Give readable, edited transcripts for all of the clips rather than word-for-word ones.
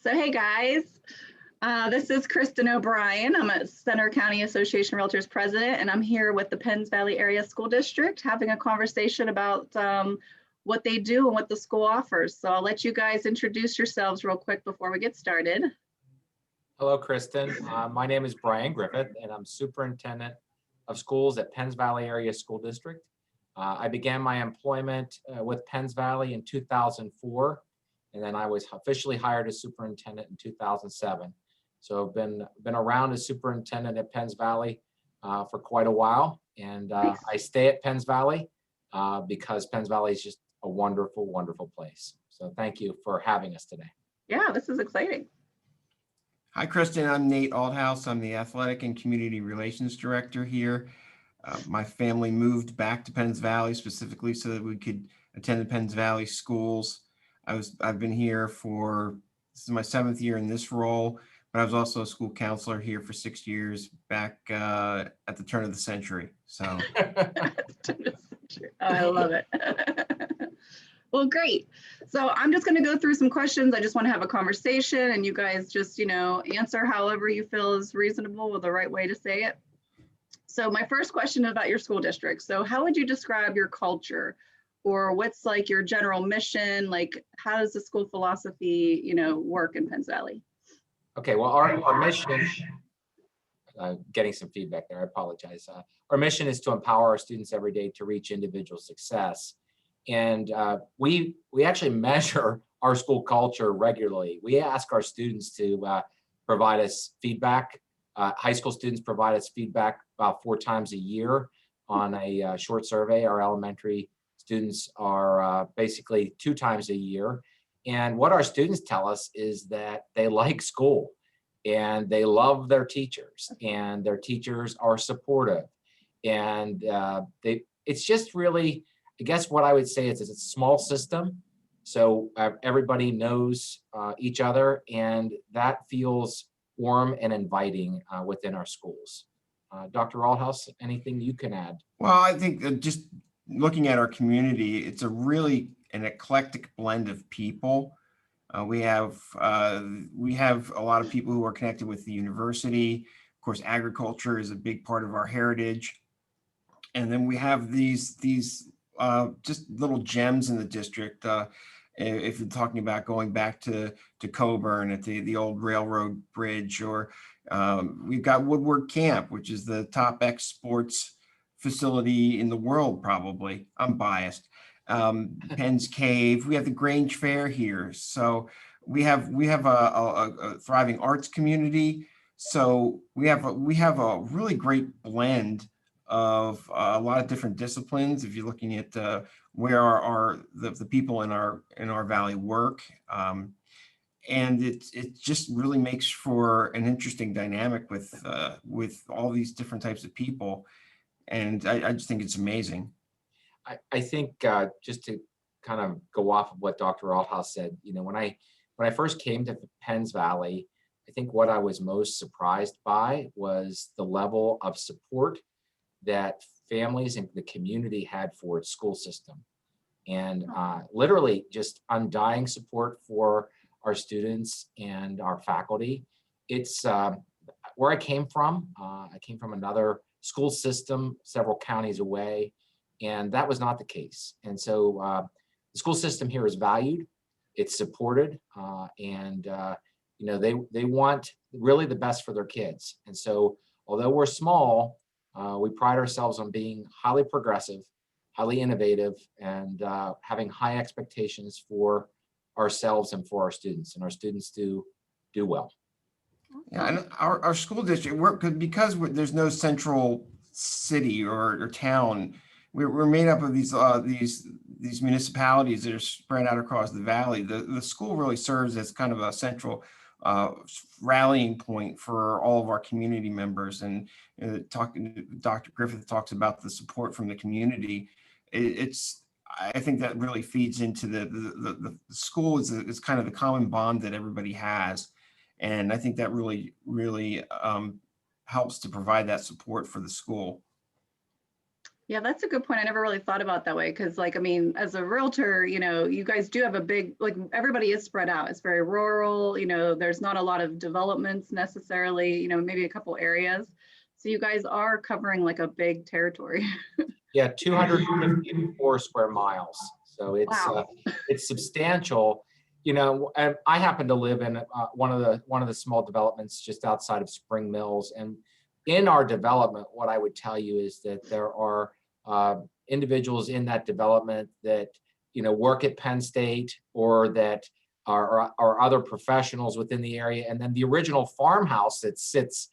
So hey guys, this is Kristin O'Brien. I'm a Center County Association of Realtors president, and I'm here with the Penns Valley Area School District having a conversation about what they do and what the school offers. So I'll let you guys introduce yourselves real quick before we get started. Hello, Kristin. My name is Brian Griffith, and I'm Superintendent of Schools at Penns Valley Area School District. I began my employment with Penns Valley in 2004, and then I was officially hired as superintendent in 2007. So I've been around as superintendent at Penns Valley for quite a while, and I stay at Penns Valley because Penns Valley is just a wonderful, wonderful place. So thank you for having us today. Yeah, this is exciting. Hi, Kristin. I'm Nate Althouse. I'm the Athletic and Community Relations Director here. My family moved back to Penns Valley specifically so that we could attend the Penns Valley schools. I've been here this is my 7th year in this role, but I was also a school counselor here for 6 years back at the turn of the century. So I love it. Well, great. So I'm just going to go through some questions. I just want to have a conversation, and you guys just, answer however you feel is reasonable or the right way to say it. So my first question is about your school district. So how would you describe your culture, or what's like your general mission? Like, how does the school philosophy, work in Penns Valley? Okay, well, our mission, getting some feedback there, I apologize. Our mission is to empower our students every day to reach individual success. And we actually measure our school culture regularly. We ask our students to provide us feedback. High school students provide us feedback about 4 times a year on a short survey. Our elementary students are basically 2 times a year. And what our students tell us is that they like school and they love their teachers, and their teachers are supportive. And it's just really, I guess what I would say is it's a small system. So everybody knows each other, and that feels warm and inviting within our schools. Dr. Althouse, anything you can add? Well, I think just looking at our community, it's an eclectic blend of people. We have a lot of people who are connected with the university. Of course, agriculture is a big part of our heritage. And then we have these just little gems in the district. If you're talking about going back to Coburn at the old railroad bridge, or we've got Woodward Camp, which is the top X sports facility in the world, probably. I'm biased. Penn's Cave. We have the Grange Fair here. So we have a thriving arts community. So we have a really great blend of a lot of different disciplines. If you're looking at where the people in our valley work, and it just really makes for an interesting dynamic with all these different types of people, and I just think it's amazing. I think just to kind of go off of what Dr. Althouse said, when I first came to Penns Valley, I think what I was most surprised by was the level of support that families and the community had for its school system, and literally just undying support for our students and our faculty. It's where I came from. I came from another school system several counties away, and that was not the case. And so the school system here is valued, it's supported, and they want really the best for their kids. And so although we're small, we pride ourselves on being highly progressive, highly innovative, and having high expectations for ourselves and for our students. And our students do well. Yeah, and our school district, because there's no central city or town, we're made up of these municipalities that are spread out across the valley. The school really serves as kind of a central rallying point for all of our community members. And Dr. Griffith talks about the support from the community. I think that really feeds into the school is kind of the common bond that everybody has. And I think that really helps to provide that support for the school. Yeah, that's a good point. I never really thought about that way because, like, I mean, as a realtor, you guys do have a big, like, everybody is spread out. It's very rural, there's not a lot of developments necessarily, maybe a couple areas. So you guys are covering like a big territory. Yeah, 254 square miles. So Wow. it's substantial. And I happen to live in one of the small developments just outside of Spring Mills. And in our development, what I would tell you is that there are individuals in that development that work at Penn State, or that are other professionals within the area. And then the original farmhouse that sits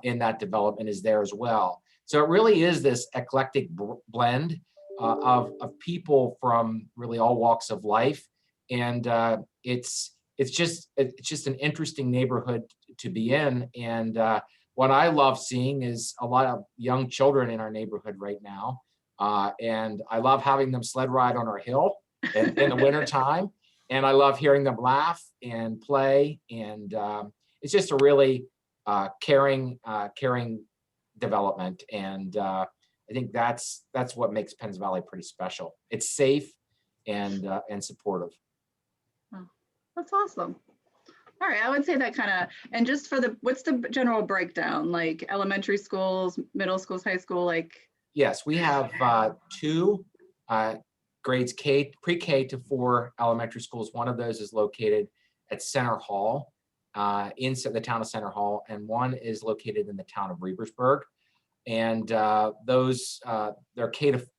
in that development is there as well. So it really is this eclectic blend of people from really all walks of life, and it's just an interesting neighborhood to be in. And what I love seeing is a lot of young children in our neighborhood right now, and I love having them sled ride on our hill in the wintertime, and I love hearing them laugh and play, and it's just a really caring development. And I think that's what makes Penns Valley pretty special. It's safe and supportive. Oh, that's awesome. All right, I would say that kind of, and just for what's the general breakdown, like elementary schools, middle schools, high school, like? Yes, we have two grades pre-K to 4 elementary schools. One of those is located at Center Hall, in the town of Center Hall, and one is located in the town of Rebersburg. And those they're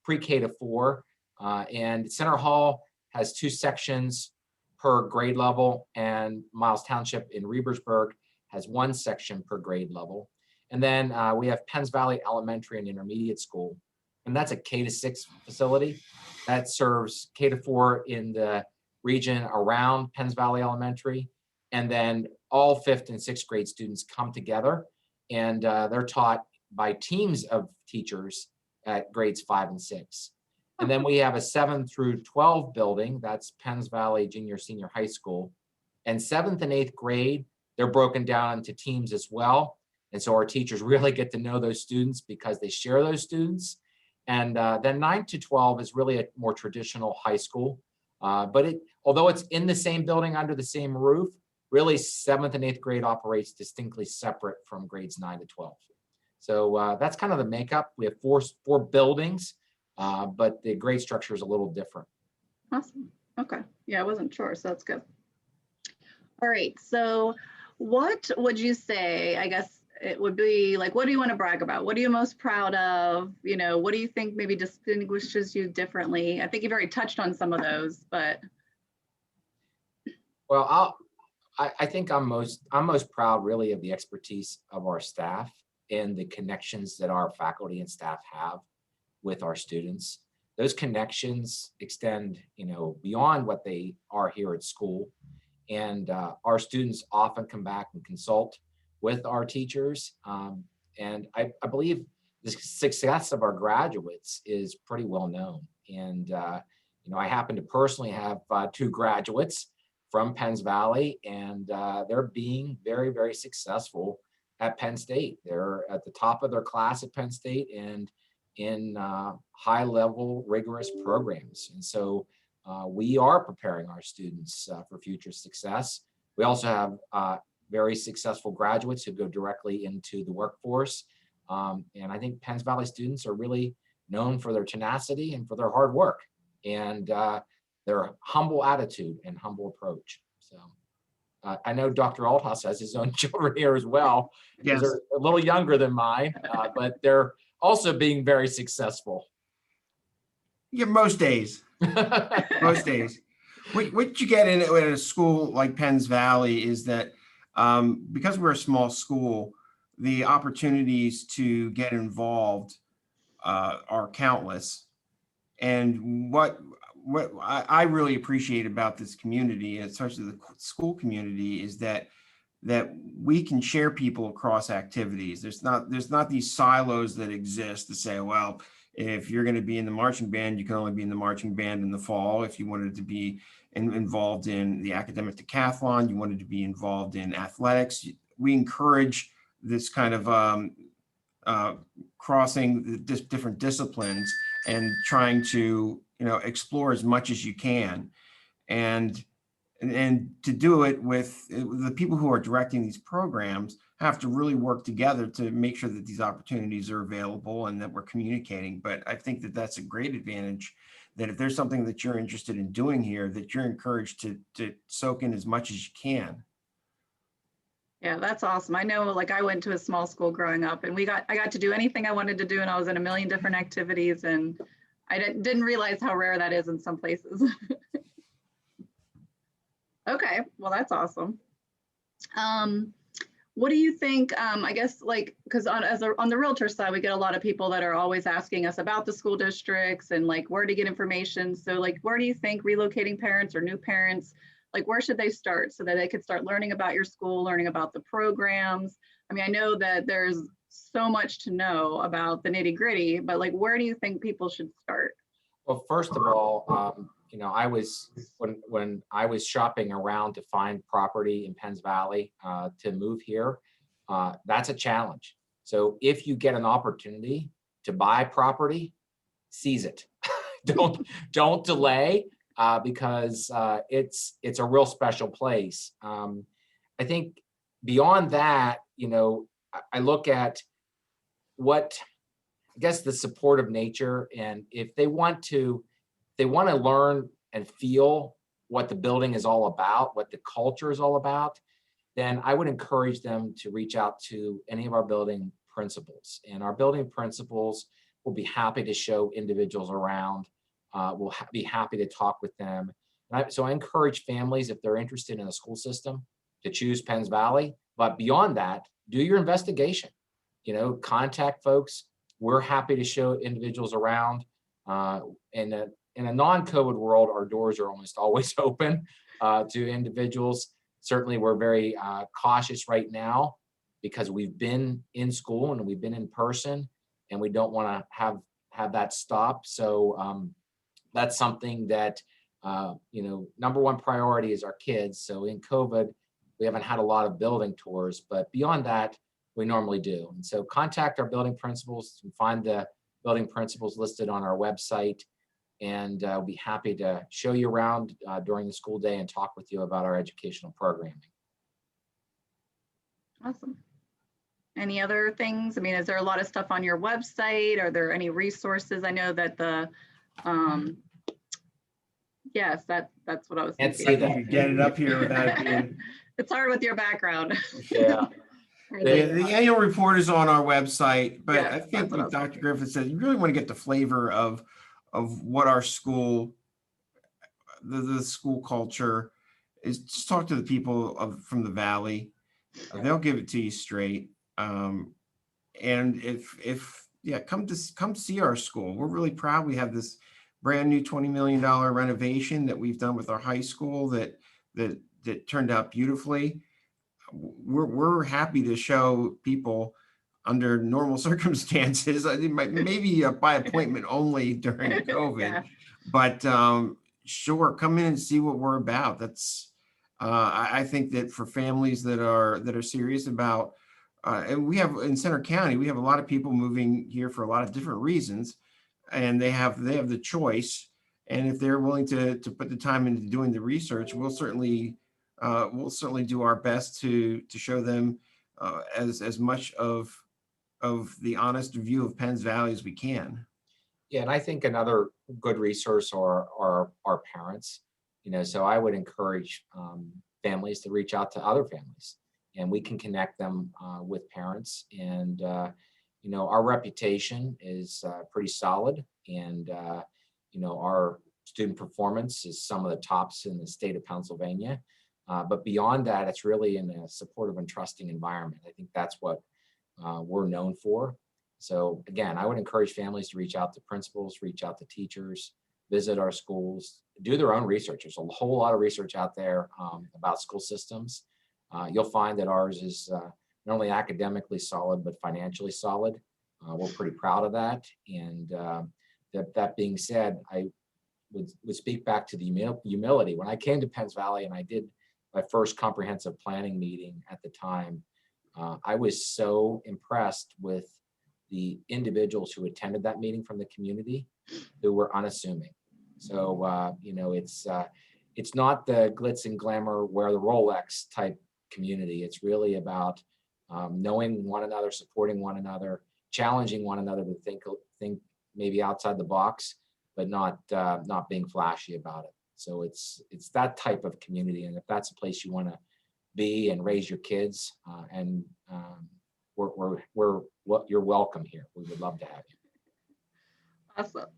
pre-K to 4, and Center Hall has 2 sections per grade level, and Miles Township in Rebersburg has 1 section per grade level. And then we have Penns Valley Elementary and Intermediate School, and that's a K to 6 facility that serves K to 4 in the region around Penns Valley Elementary. And then all 5th and 6th grade students come together, and they're taught by teams of teachers at grades 5 and 6. And then we have a 7 through 12 building, that's Penns Valley Junior Senior High School. And 7th and 8th grade, they're broken down into teams as well. And so our teachers really get to know those students because they share those students. And then 9 to 12 is really a more traditional high school. But although it's in the same building under the same roof, really 7th and 8th grade operates distinctly separate from grades 9 to 12. So that's kind of the makeup. We have four buildings, but the grade structure is a little different. Awesome. Okay. Yeah, I wasn't sure, so that's good. All right. So what would you say, I guess it would be like, what do you want to brag about? What are you most proud of? What do you think maybe distinguishes you differently? I think you've already touched on some of those, but. Well, I think I'm most proud really of the expertise of our staff and the connections that our faculty and staff have with our students. Those connections extend, beyond what they are here at school. And our students often come back and consult with our teachers. And I believe the success of our graduates is pretty well known. And, I happen to personally have 2 graduates from Penns Valley, and they're being very, very successful at Penn State. They're at the top of their class at Penn State and in high-level, rigorous programs. And so we are preparing our students for future success. We also have very successful graduates who go directly into the workforce. And I think Penns Valley students are really known for their tenacity and for their hard work and their humble attitude and humble approach. So I know Dr. Althouse has his own children here as well. Yes. They're a little younger than mine, but they're also being very successful. Yeah, most days. Most days. What you get in a school like Penns Valley is that because we're a small school, the opportunities to get involved are countless. And what I really appreciate about this community, especially the school community, is that we can share people across activities. There's not these silos that exist to say, well, if you're going to be in the marching band, you can only be in the marching band in the fall. If you wanted to be involved in the academic decathlon, you wanted to be involved in athletics. We encourage this kind of crossing the different disciplines and trying to, explore as much as you can. And to do it with the people who are directing these programs have to really work together to make sure that these opportunities are available and that we're communicating. But I think that that's a great advantage, that if there's something that you're interested in doing here, that you're encouraged to soak in as much as you can. Yeah, that's awesome. I know, like, I went to a small school growing up, and I got to do anything I wanted to do, and I was in a million different activities, and I didn't realize how rare that is in some places. Okay, well, that's awesome. What do you think, I guess, like, because on the realtor side, we get a lot of people that are always asking us about the school districts and like where to get information. So like, where do you think relocating parents or new parents, like where should they start so that they could start learning about your school, learning about the programs? I mean, I know that there's so much to know about the nitty gritty, but like, where do you think people should start? Well, first of all, I was when I was shopping around to find property in Penns Valley to move here, that's a challenge. So if you get an opportunity to buy property, seize it. don't delay because it's a real special place. I think beyond that, I look at what I guess the supportive nature, and if they want to learn and feel what the building is all about, what the culture is all about, then I would encourage them to reach out to any of our building principals. And our building principals will be happy to show individuals around, will be happy to talk with them. So I encourage families, if they're interested in a school system, to choose Penns Valley. But beyond that, do your investigation. Contact folks. We're happy to show individuals around. In a non-COVID world, our doors are almost always open to individuals. Certainly, we're very cautious right now because we've been in school and we've been in person, and we don't want to have that stop. So that's something that number one priority is our kids. So in COVID, we haven't had a lot of building tours, but beyond that, we normally do. And so contact our building principals and find the building principals listed on our website, and we'll be happy to show you around during the school day and talk with you about our educational programming. Awesome. Any other things? I mean, is there a lot of stuff on your website? Are there any resources? I know that yes, that's what I was thinking. Can't see that. You get it up here without it being. It's hard with your background. Yeah. The annual report is on our website, but Yeah, I think what Dr. Griffith said, you really want to get the flavor of what our school, the school culture is. Just talk to the people from the Valley. They'll give it to you straight. And come see our school. We're really proud. We have this brand new $20 million renovation that we've done with our high school that turned out beautifully. We're happy to show people under normal circumstances, maybe by appointment only during COVID, yeah. But sure, come in and see what we're about. That's I think that for families that are serious about, and we have in Center County, we have a lot of people moving here for a lot of different reasons, and they have the choice. And if they're willing to put the time into doing the research, we'll certainly do our best to show them as much of the honest view of Penns Valley as we can. Yeah, and I think another good resource are our parents. So I would encourage families to reach out to other families, and we can connect them with parents. And our reputation is pretty solid, and our student performance is some of the tops in the state of Pennsylvania. But beyond that, it's really in a supportive and trusting environment. I think that's what we're known for. So again, I would encourage families to reach out to principals, reach out to teachers, visit our schools, do their own research. There's a whole lot of research out there about school systems. You'll find that ours is not only academically solid, but financially solid. We're pretty proud of that. And that being said, I would speak back to the humility. When I came to Penns Valley and I did my first comprehensive planning meeting at the time, I was so impressed with the individuals who attended that meeting from the community who were unassuming. So, you know, it's not the glitz and glamour, wear the Rolex type community. It's really about knowing one another, supporting one another, challenging one another to think maybe outside the box, but not being flashy about it. So it's that type of community, and if that's a place you want to be and raise your kids, you're welcome here. We would love to have you. Awesome.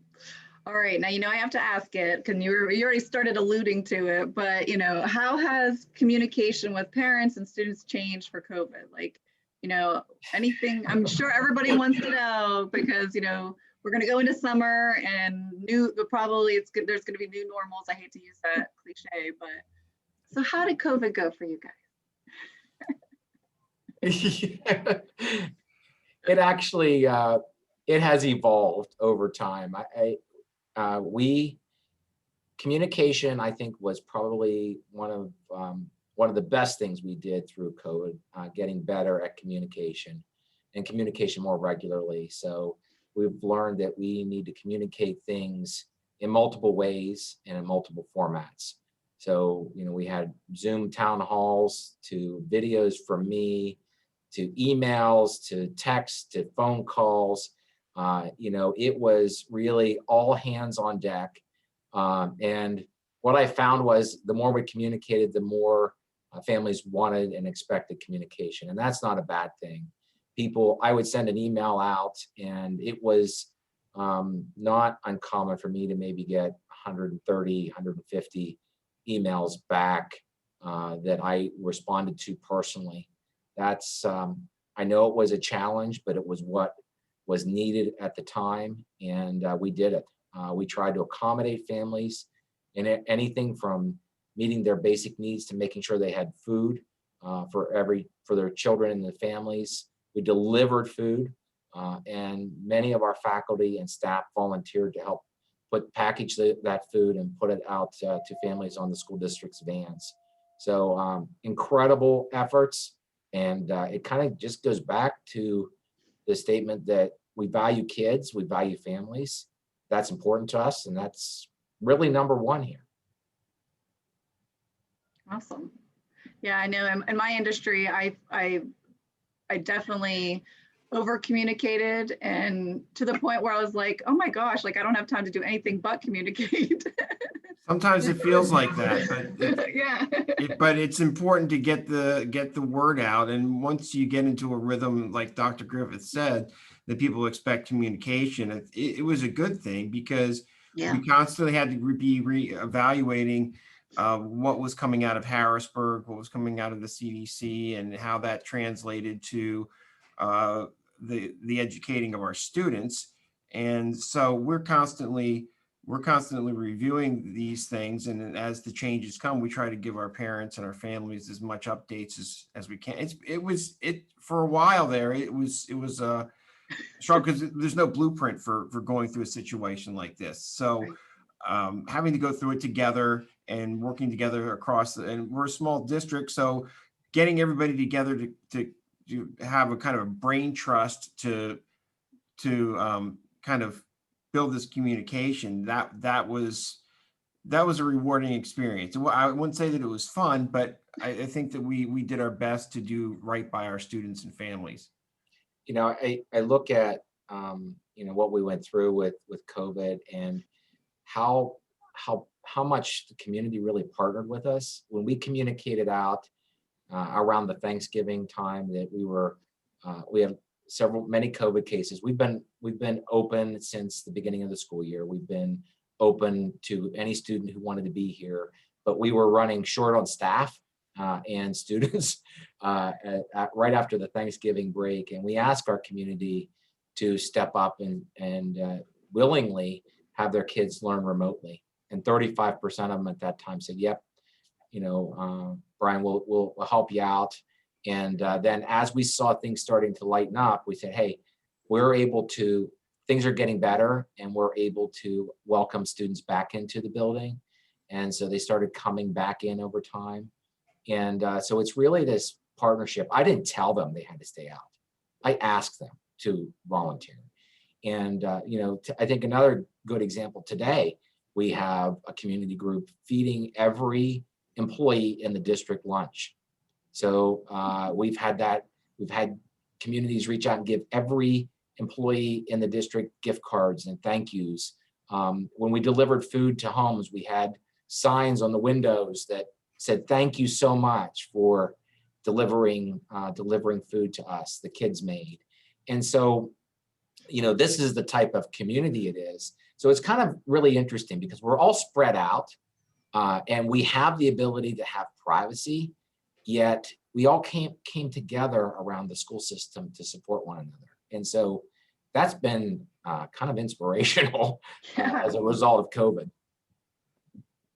All right, now, you know, I have to ask it, because you already started alluding to it, but, you know, how has communication with parents and students changed for COVID? Like, you know, anything, I'm sure everybody wants to know, because, you know, we're going to go into summer and probably there's going to be new normals. I hate to use that cliche, but so how did COVID go for you guys? It actually, it has evolved over time. Communication, I think, was probably one of the best things we did through COVID, getting better at communication and communication more regularly. So we've learned that we need to communicate things in multiple ways and in multiple formats. So, you know, we had Zoom town halls to videos from me, to emails, to texts, to phone calls. You know, it was really all hands on deck. And what I found was the more we communicated, the more families wanted and expected communication. And that's not a bad thing. I would send an email out, and it was not uncommon for me to maybe get 130, 150 emails back that I responded to personally. That's, I know it was a challenge, but it was what was needed at the time, and we did it. We tried to accommodate families in anything from meeting their basic needs to making sure they had food for their children and the families. We delivered food, and many of our faculty and staff volunteered to help package that food and put it out to families on the school district's vans. So incredible efforts, and it kind of just goes back to the statement that we value kids, we value families. That's important to us, and that's really number one here. Awesome. Yeah, I know in my industry, I definitely over communicated, and to the point where I was like, oh my gosh, like I don't have time to do anything but communicate. Sometimes it feels like that, but yeah. But it's important to get the word out. And once you get into a rhythm, like Dr. Griffith said, that people expect communication, it was a good thing, because we constantly had to be reevaluating what was coming out of Harrisburg, what was coming out of the CDC, and how that translated to the educating of our students. And so we're constantly reviewing these things, and as the changes come, we try to give our parents and our families as much updates as we can. It for a while there, it was a struggle, because there's no blueprint for going through a situation like this. So having to go through it together and working together and we're a small district, so getting everybody together to have a kind of a brain trust to kind of build this communication, that was a rewarding experience. I wouldn't say that it was fun, but I think that we did our best to do right by our students and families. You know, I look at you know, what we went through with COVID, and how much the community really partnered with us when we communicated out around the Thanksgiving time that we have many COVID cases. We've been open since the beginning of the school year. We've been open to any student who wanted to be here, but we were running short on staff and students right after the Thanksgiving break. And we asked our community to step up and willingly have their kids learn remotely. And 35% of them at that time said, yep, you know, Brian, we'll help you out. And then as we saw things starting to lighten up, we said, hey, things are getting better, and we're able to welcome students back into the building. And so they started coming back in over time. And so it's really this partnership. I didn't tell them they had to stay out. I asked them. to volunteer. And, I think another good example today, we have a community group feeding every employee in the district lunch. So we've had communities reach out and give every employee in the district gift cards and thank yous. When we delivered food to homes, we had signs on the windows that said, "Thank you so much for delivering food to us, the kids made." And so, this is the type of community it is. So it's kind of really interesting because we're all spread out and we have the ability to have privacy, yet we all came together around the school system to support one another. And so that's been kind of inspirational as a result of COVID.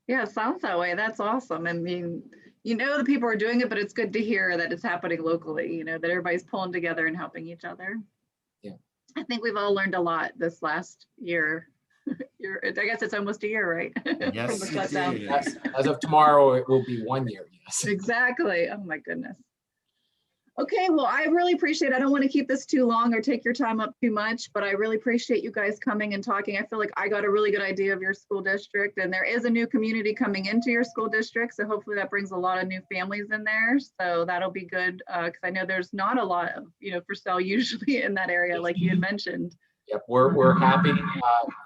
Yeah, it sounds that way. That's awesome. I mean, the people are doing it, but it's good to hear that it's happening locally, that everybody's pulling together and helping each other. Yeah. I think we've all learned a lot this last year. I guess it's almost a year, right? Yes, From the shutdown. As of tomorrow, it will be 1 year, yes. Exactly. Oh my goodness. Okay, well, I really appreciate it. I don't want to keep this too long or take your time up too much, but I really appreciate you guys coming and talking. I feel like I got a really good idea of your school district, and there is a new community coming into your school district. So hopefully that brings a lot of new families in there. So that'll be good because I know there's not a lot of, for sale usually in that area, like you had mentioned. Yep, we're happy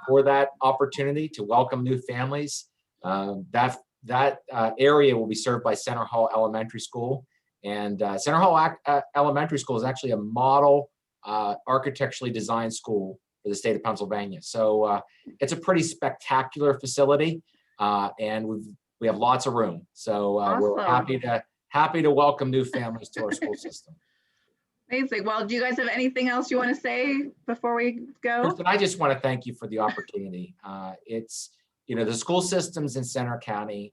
for that opportunity to welcome new families. That area will be served by Center Hall Elementary School. And Center Hall Elementary School is actually a model architecturally designed school for the state of Pennsylvania. So it's a pretty spectacular facility, and we have lots of room. So we're happy to welcome new families to our school system. Amazing. Well, do you guys have anything else you want to say before we go? Kristin, I just want to thank you for the opportunity. It's the school systems in Center County,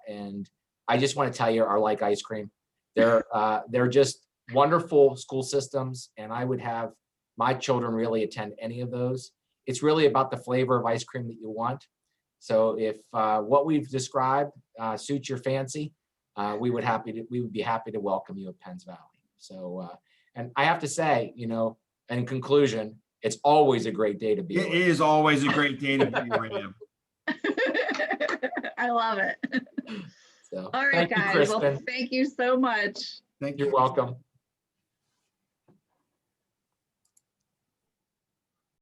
and I just want to tell you, are like ice cream. They're just wonderful school systems, and I would have my children really attend any of those. It's really about the flavor of ice cream that you want. So if what we've described suits your fancy, we would be happy to welcome you at Penns Valley. So and I have to say, in conclusion, it's always a great day to be. It is always a great day to be around. I love it. So, all right, guys. Well, thank you so much. Thank you. You're welcome.